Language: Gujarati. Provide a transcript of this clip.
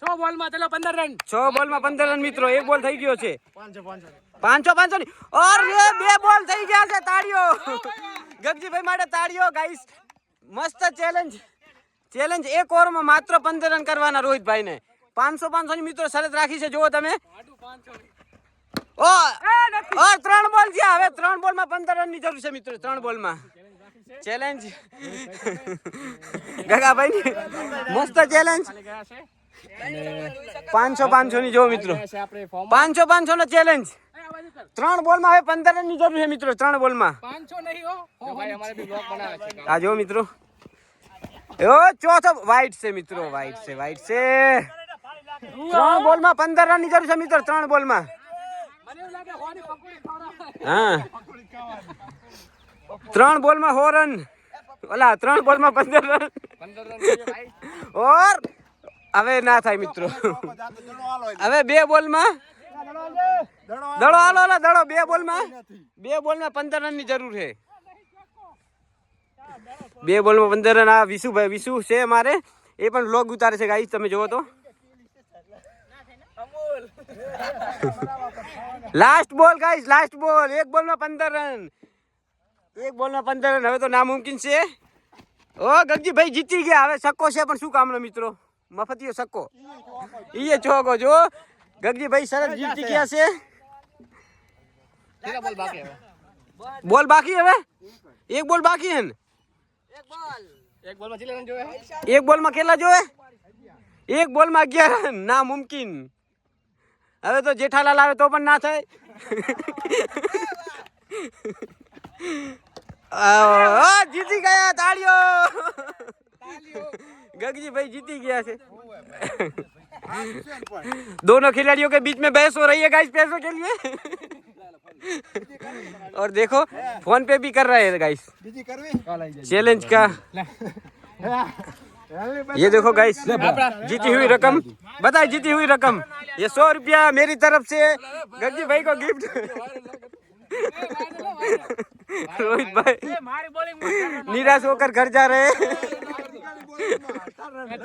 6 બોલમાં ચલો 15 રન 6 બોલમાં 15 રન મિત્રો. એક બોલ થઈ ગયો છે. 500 ની ઓર એ 2 બોલ થઈ ગયા છે. તાળીઓ ગગજીભાઈ માટે તાળીઓ ગાઈસ. મસ્ત ચેલેન્જ એક ઓવરમાં માત્ર 15 રન કરવાના રોહિતભાઈ ને. 500 ની મિત્રો શરત રાખી છે. જુઓ તમે. ઓ 3 બોલ છે. હવે 3 બોલમાં 15 રન ની જરૂર છે મિત્રો. 3 બોલમાં ચેલેન્જ ગગાભાઈ મસ્ત ચેલેન્જ. 500 ની જો મિત્રો. 500 નો ચેલેન્જ. 3 બોલમાં હવે 15 રન ની જરૂર છે મિત્રો. 3 બોલમાં 500 નહીં હો ભાઈ અમારે બી બ્લોક બનાવે છે. આ જો મિત્રો. ઓ ચોથો વાઇટ છે મિત્રો. વાઇટ છે 3 બોલમાં 15 રન ની જરૂર છે મિત્રો. 3 બોલમાં હા 3 બોલમાં 100 રન. ઓલા 3 બોલમાં 15 રન. ઓર હવે ના થાય મિત્રો. હવે 2 બોલમાં દડો હાલો. દડો 2 બોલમાં 15 રન ની જરૂર છે. 2 બોલમાં 15 રન. આ વિશુ છે અમારે. એ પણ વ્લોગ ઉતારે છે ગાઈસ. તમે જોવો તો. લાસ્ટ બોલ ગાઈસ. લાસ્ટ બોલ. 1 બોલમાં 15 રન. 1 બોલમાં 15 રન. હવે તો નામુમકિન છે. ઓ ગગજીભાઈ જીતી ગયા. હવે સક્કો છે પણ શું કામનો મિત્રો. મફતિયો સક્કો. ઈએ ચોગો જો. ગગજીભાઈ સરસ જીતી ગયા છે. બોલ બાકી હવે. 1 બોલ બાકી હે ને. 1 બોલમાં કેટલા રન જોવે? 1 બોલમાં કેટલા જોવે? 1 બોલમાં 11 રન. ના મુમકિન. હવે તો જેઠાલાલ આવે તો પણ ના થાય. જીતી ગયા. તાળીઓ. गगजी भाई जीती गया છે. दोनों खिलाड़ियों के बीच में बहस हो रही है गाइस पैसों के लिए. और देखो फोन पे भी कर रहे हैं गाइस चैलेंज का. ये देखो गाइस जीती हुई रकम. बताए जीती हुई रकम. ये 100 रुपया मेरी तरफ से गगजी भाई को गिफ्ट. रोहित भाई निराश होकर घर जा रहे हैं.